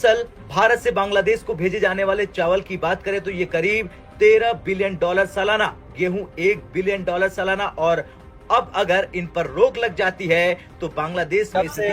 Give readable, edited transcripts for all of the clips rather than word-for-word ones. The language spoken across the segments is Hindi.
दरअसल भारत से बांग्लादेश को भेजे जाने वाले चावल की बात करें तो ये करीब $13 बिलियन सालाना, गेहूं $1 बिलियन सालाना, और अब अगर इन पर रोक लग जाती है तो बांग्लादेश में से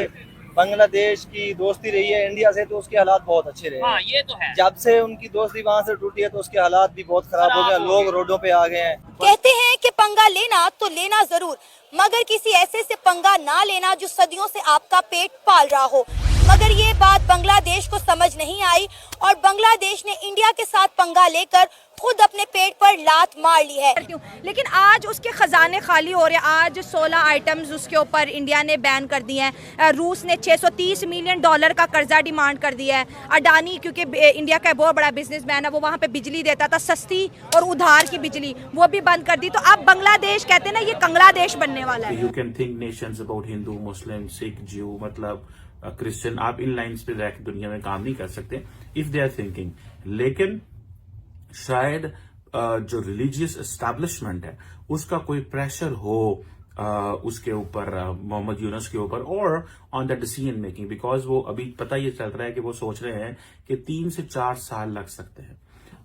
बांग्लादेश की दोस्ती रही है इंडिया से, तो उसके हालात बहुत अच्छे रहे। हाँ, ये तो है। जब से उनकी दोस्ती वहाँ से टूटी है तो उसके हालात भी बहुत खराब हो गए, लोग रोडों पे आ गए हैं। कहते हैं कि पंगा लेना तो लेना जरूर, मगर किसी ऐसे से पंगा ना लेना जो सदियों से आपका पेट पाल रहा हो। मगर ये बात बांग्लादेश को समझ नहीं आई और बांग्लादेश ने इंडिया के साथ पंगा लेकर खुद अपने पेट पर लात मार ली है। लेकिन आज उसके खजाने खाली हो रहे हैं। आज 16 आइटम्स उसके ऊपर इंडिया ने बैन कर दिए हैं। रूस ने $630 मिलियन का कर्जा डिमांड कर दिया है। अडानी, क्योंकि इंडिया का बहुत बड़ा बिजनेसमैन है, वो वहाँ पे बिजली देता था सस्ती और उधार की बिजली, वो भी बंद कर दी। तो अब बांग्लादेश कहते हैं ना, ये कंगलादेश बनने वाला है। You can think nations about Hindu, Muslim, Sikh, Jew, मतलब क्रिश्चियन। आप इन लाइंस पे रह के दुनिया में काम नहीं कर सकते इफ दे आर थिंकिंग। लेकिन शायद जो रिलीजियस एस्टैब्लिशमेंट है उसका कोई प्रेशर हो उसके ऊपर, मोहम्मद यूनुस के ऊपर, और on the decision making, because वो अभी पता ये चल रहा है कि वो सोच रहे हैं कि 3 से 4 साल लग सकते हैं।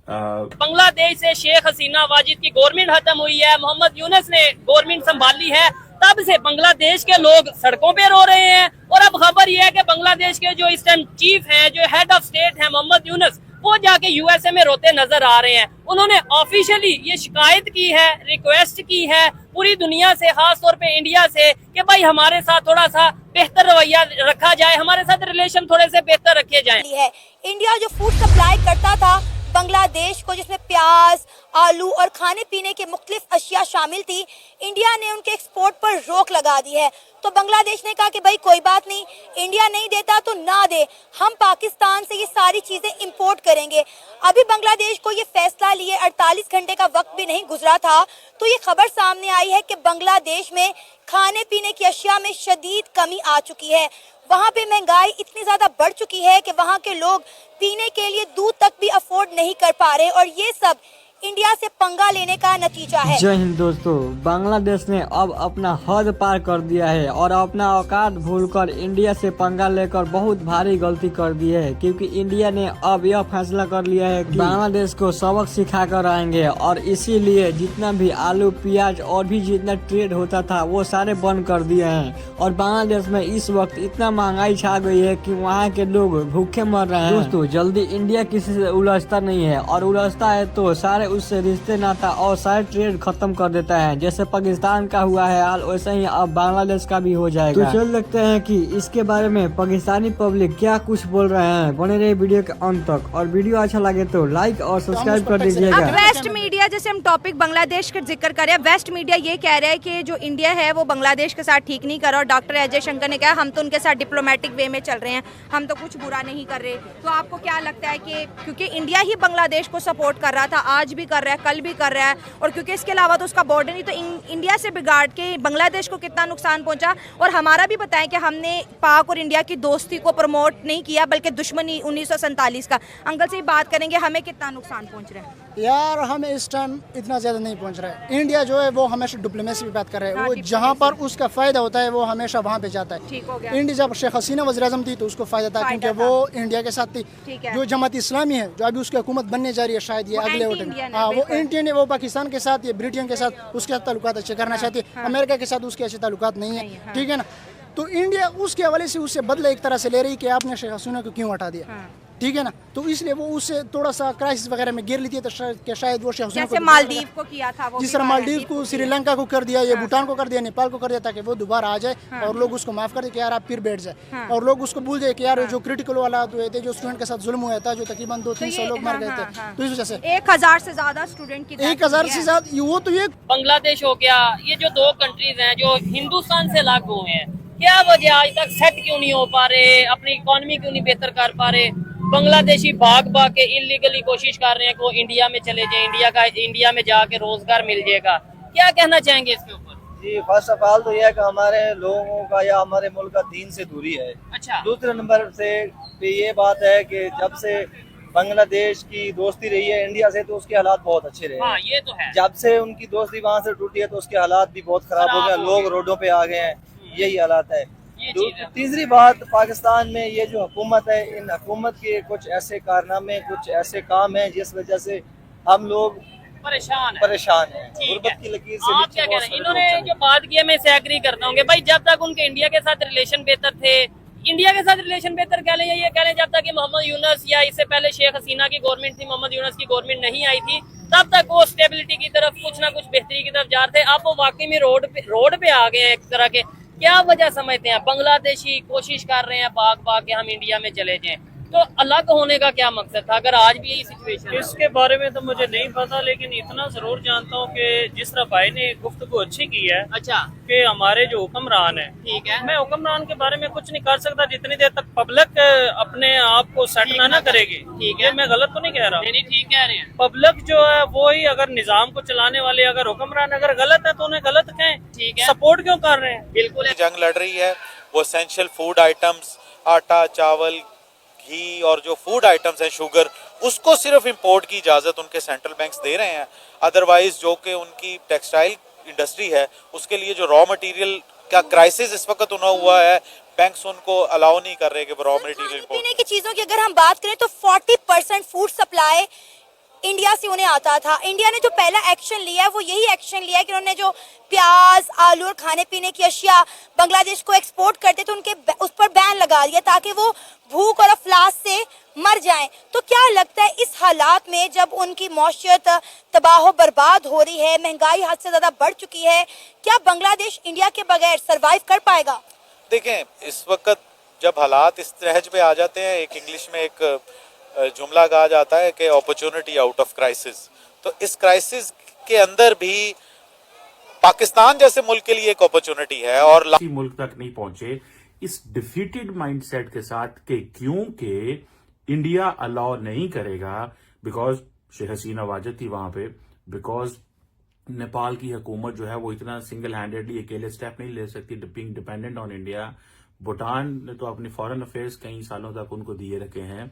बांग्लादेश से शेख हसीना वाजिद की गवर्नमेंट खत्म हुई है, मोहम्मद यूनुस ने गवर्नमेंट संभाली है, तब से बांग्लादेश के लोग सड़कों पे रो रहे हैं। और अब खबर यह है कि बांग्लादेश के जो इस टाइम चीफ हैं, जो हेड ऑफ स्टेट हैं मोहम्मद यूनुस, वो जाके यूएसए में रोते नजर आ रहे हैं। उन्होंने ऑफिशियली ये शिकायत की है, रिक्वेस्ट की है पूरी दुनिया से, खास तौर पे इंडिया से, कि भाई हमारे साथ थोड़ा सा बेहतर रवैया रखा जाए, हमारे साथ रिलेशन थोड़े से बेहतर रखे जाएं। इंडिया जो फूड सप्लाई करता था बांग्लादेश को, जिसमें प्याज, आलू और खाने पीने के मुख्तलिफ अशिया शामिल थी, इंडिया ने उनके एक्सपोर्ट पर रोक लगा दी है। तो बांग्लादेश ने कहा कि भाई कोई बात नहीं, इंडिया नहीं देता तो ना दे, हम पाकिस्तान से ये सारी चीजें इंपोर्ट करेंगे। अभी बांग्लादेश को ये फैसला लिए 48 घंटे का वक्त भी नहीं गुजरा था तो ये खबर सामने आई है कि बांग्लादेश में खाने पीने की अशिया में शदीद कमी आ चुकी है। वहाँ पे महंगाई इतनी ज्यादा बढ़ चुकी है कि वहाँ के लोग पीने के लिए दूध तक भी अफोर्ड नहीं कर पा रहे, और ये सब इंडिया से पंगा लेने का नतीजा है। जय हिंद दोस्तों, बांग्लादेश ने अब अपना हद पार कर दिया है और अपना औकात भूलकर इंडिया से पंगा लेकर बहुत भारी गलती कर दी है, क्योंकि इंडिया ने अब यह फैसला कर लिया है कि बांग्लादेश को सबक सिखा कर आएंगे। और इसीलिए जितना भी आलू, प्याज और भी जितना ट्रेड होता था वो सारे बंद कर दिए हैं। और बांग्लादेश में इस वक्त इतना महंगाई छा गई है कि वहाँ के लोग भूखे मर रहे हैं। दोस्तों, जल्दी इंडिया किसी से उलझता नहीं है, और उलझता है तो सारे उससे रिश्ते नाता और सारे ट्रेड खत्म कर देता है। जैसे पाकिस्तान का हुआ है हाल, वैसे ही अब बांग्लादेश का भी हो जाएगा। तो चल देखते हैं कि इसके बारे में पाकिस्तानी पब्लिक क्या कुछ बोल रहे हैं। बने रहे वीडियो के अंत तक, और वीडियो अच्छा लगे तो लाइक और सब्सक्राइब कर दीजिएगा। अब वेस्ट मीडिया, जैसे हम टॉपिक बांग्लादेश का जिक्र करें, वेस्ट मीडिया ये कह रहा है कि जो इंडिया है वो बांग्लादेश के साथ ठीक नहीं कर रहा, और डॉक्टर अजय शंकर ने कहा हम तो उनके साथ डिप्लोमेटिक वे में चल रहे हैं, हम तो कुछ बुरा नहीं कर रहे। तो आपको क्या लगता है कि क्योंकि इंडिया ही बांग्लादेश को सपोर्ट कर रहा था, आज भी कर रहा है, कल भी कर रहा है, और क्योंकि इसके अलावा तो उसका बॉर्डर नहीं, तो इंडिया से बिगाड़ के बांग्लादेश को कितना नुकसान पहुंचा। और हमारा भी बताएं कि हमने पाक और इंडिया की दोस्ती को प्रमोट नहीं किया, बल्कि दुश्मनी 1947 का। अंकल से ही बात करेंगे, हमें कितना नुकसान पहुंच रहा है? यार, हमें इस टाइम इतना ज़्यादा नहीं पहुंच रहा है। इंडिया जो है वो हमेशा डिप्लोमेसी की बात कर रहा है। हाँ, वो जहाँ पर उसका फ़ायदा होता है वो हमेशा वहाँ पे जाता है। ठीक हो गया। इंडिया जब शेख हसीना वज़ीर-ए-आज़म थी तो उसको फ़ायदा था, क्योंकि वो इंडिया के साथ थी। जो जमात इस्लामी है, जो अभी उसकी हुकूमत बनने जा रही है, शायद ये अगले वोट में, हाँ, वो इंडियन है, वो पाकिस्तान के साथ, ये ब्रिटेन के साथ उसके साथ ताल्लुकात अच्छे करना चाहती है। अमेरिका के साथ उसके अच्छे ताल्लुकात नहीं है, ठीक है ना। तो इंडिया उसके हवाले से उससे बदला एक तरह से ले रही कि आपने शेख हसीना को क्यों हटा दिया, ठीक है ना। तो इसलिए वो उससे थोड़ा सा क्राइसिस वगैरह में गिर लेती है, तो शायद वो शेख हसीना को, मालदीव को किया था, जिस तरह मालदीव को, श्रीलंका को कर दिया, ये भूटान को कर दिया, नेपाल को कर दिया, ताकि वो दोबारा आ जाए और लोग उसको माफ कर दे कि यार आप फिर बैठ जाए, और लोग उसको भूल जाए कि यार जो क्रिटिकल वाला हुए थे, जो स्टूडेंट के साथ जुल्म हुआ था, जो तकरीबन 200-300 लोग मर गए थे, तो इस वजह से 1000 से ज्यादा स्टूडेंट की 1000 से ज्यादा वो तो ये बांग्लादेश हो गया, ये जो 2 कंट्रीज हैं जो हिंदुस्तान से अलग हुए हैं, क्या वजह आज तक सेट क्यों नहीं हो पा रहे, अपनी इकोनॉमी क्यों नहीं बेहतर कर पा रहे? बांग्लादेशी भाग के इलीगली कोशिश कर रहे हैं को इंडिया में चले जाए, इंडिया में जाके रोजगार मिल जाएगा। क्या कहना चाहेंगे इसके ऊपर? जी, फर्स्ट ऑफ ऑल तो यह है कि हमारे लोगों का या हमारे मुल्क का दीन से दूरी है। अच्छा। दूसरे नंबर से ये बात है कि जब से बांग्लादेश की दोस्ती रही है इंडिया से तो उसके हालात बहुत अच्छे रहे। हाँ, ये तो है। जब से उनकी दोस्ती वहाँ से टूटी है तो उसके हालात भी बहुत खराब हो गए, लोग रोडों पे आ गए हैं, यही हालात है। ये चीज है। तीसरी बात, पाकिस्तान में ये जो हुकूमत है, इन हुकूमत के कुछ ऐसे कारनामे, कुछ ऐसे काम हैं जिस वजह से हम लोग परेशान है। परेशान हैं, गुर्बत की लकीर से आप नीचे क्या कह बहुत रहे हैं? सारे इन्होंने लोग जो बात की है मैं इससे एग्री करता हूँ कि भाई जब तक उनके इंडिया के साथ रिलेशन बेहतर थे, इंडिया के साथ रिलेशन बेहतर कह लें या ये कह लें जब तक कि मोहम्मद यूनस या इससे पहले शेख हसीना की गवर्नमेंट थी, मोहम्मद यूनस की गवर्नमेंट नहीं आई थी, तब तक वो स्टेबिलिटी की तरफ कुछ ना कुछ बेहतरी की तरफ जा रहे थे। अब वो वाकई में रोड पे आ गए हैं एक तरह के। क्या वजह समझते हैं? बांग्लादेशी कोशिश कर रहे हैं भाग के हम इंडिया में चले जाएं, तो अलग होने का क्या मकसद था अगर आज भी यही सिचुएशन है? इसके बारे में तो मुझे नहीं पता, लेकिन इतना जरूर जानता हूँ कि जिस तरह भाई ने गुफ्तगू अच्छी की है अच्छा कि हमारे जो हुक्मरान है, ठीक है, मैं हुक्मरान के बारे में कुछ नहीं कर सकता जितनी देर तक पब्लिक अपने आप को सेट ना करेगी। ठीक है, मैं गलत तो नहीं कह रहा। नहीं ठीक कह रहे हैं। पब्लिक जो है वो ही अगर निजाम को चलाने वाले, अगर हुक्मरान अगर गलत है तो उन्हें गलत कहें, ठीक है, सपोर्ट क्यों कर रहे हैं? बिल्कुल जंग लड़ रही है वो एसेंशियल फूड आइटम्स, आटा, चावल, घी और जो फूड आइटम्स हैं, शुगर, उसको सिर्फ इंपोर्ट की इजाज़त उनके सेंट्रल बैंक्स दे रहे हैं। अदरवाइज जो कि उनकी टेक्सटाइल इंडस्ट्री है उसके लिए जो रॉ मटेरियल का क्राइसिस इस वक्त हुआ है, बैंक्स उनको अलाउ नहीं कर रहे कि रॉ मटेरियल इंपोर्ट। पीने की चीजों की अगर हम बात करें तो 40% फूड सप्लाई इंडिया से उन्हें आता था। इंडिया ने जो पहला एक्शन लिया है वो यही एक्शन लिया है कि उन्होंने जो प्याज, आलू और खाने पीने की अशिया बांग्लादेश को एक्सपोर्ट करते थे उनके उस पर बैन लगा दिया ताकि वो भूख और अफलास से मर जाएं। तो क्या लगता है इस हालात में जब उनकी मौशियत तबाह बर्बाद हो रही है, महंगाई हद से ज्यादा बढ़ चुकी है, क्या बांग्लादेश इंडिया के बगैर सरवाइव कर पाएगा? देखें, इस वक्त जब हालात इस तरह पे आ जाते हैं, एक इंग्लिश में एक जुमला कहा जाता है कि अपॉर्चुनिटी आउट ऑफ क्राइसिस, तो इस क्राइसिस के अंदर भी पाकिस्तान जैसे मुल्क के लिए एक अपॉर्चुनिटी है और किसी मुल्क तक नहीं पहुंचे इस डिफीटेड माइंडसेट के साथ कि क्योंकि इंडिया अलाउ नहीं करेगा, बिकॉज शेख हसीना वाजिद थी वहां पे, बिकॉज नेपाल की हुकूमत जो है वो इतना सिंगल हैंडेडली अकेले स्टेप नहीं ले सकती, being dependent on India. Bhutan ने तो अपनी फॉरेन अफेयर्स कई सालों तक उनको दिए रखे हैं,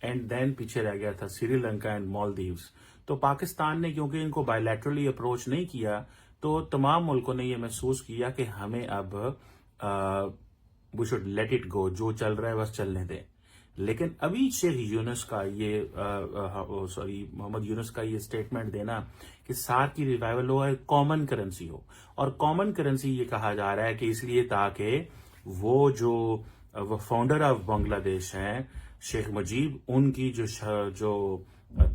एंड देन पीछे रह गया था श्रीलंका एंड मालदीव्स। तो पाकिस्तान ने क्योंकि इनको बायलैटरली अप्रोच नहीं किया तो तमाम मुल्कों ने ये महसूस किया कि हमें अब we should let it go, जो चल रहा है बस चलने दें। लेकिन अभी शेख यूनुस का ये मोहम्मद यूनुस का ये स्टेटमेंट देना कि सार्क की रिवाइवल हो, कॉमन करेंसी हो, और कॉमन करेंसी ये कहा जा रहा है कि इसलिए ताकि वो फाउंडर ऑफ बांग्लादेश हैं शेख मुजीब, उनकी जो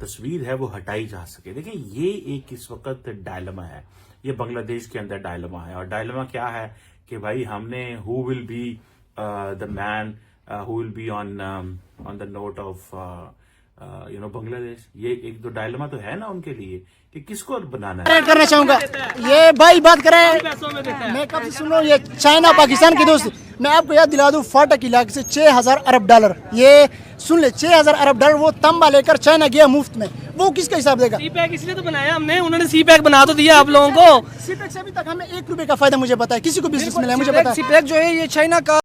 तस्वीर है वो हटाई जा सके। देखिए, ये एक इस वक्त डायलमा है, ये बांग्लादेश के अंदर डायलमा है। और डायलमा क्या है कि भाई हमने who will be the man who will be on the note of Bangladesh, ये एक दो डायलमा तो है ना उनके लिए कि किसको बनाना है। करना चाहूंगा ये भाई बात करें, मैं कब से सुन रहा हूँ ये चाइना पाकिस्तान की दोस्ती। मैं आपको याद दिला दूं, फाटक इलाके से 6,000 अरब डॉलर, ये सुन ले 6,000 अरब डॉलर वो तंबा लेकर चाइना गया मुफ्त में, वो किसका हिसाब देगा? सी पैक इसलिए तो बनाया हमने, उन्होंने सी पैक बना तो दिया आप लोगों को। सी पैक से अभी तक हमें 1 रुपए का फायदा मुझे पता है, किसी को बिजनेस मिला है मुझे पता है। सी पैक जो है ये चाइना का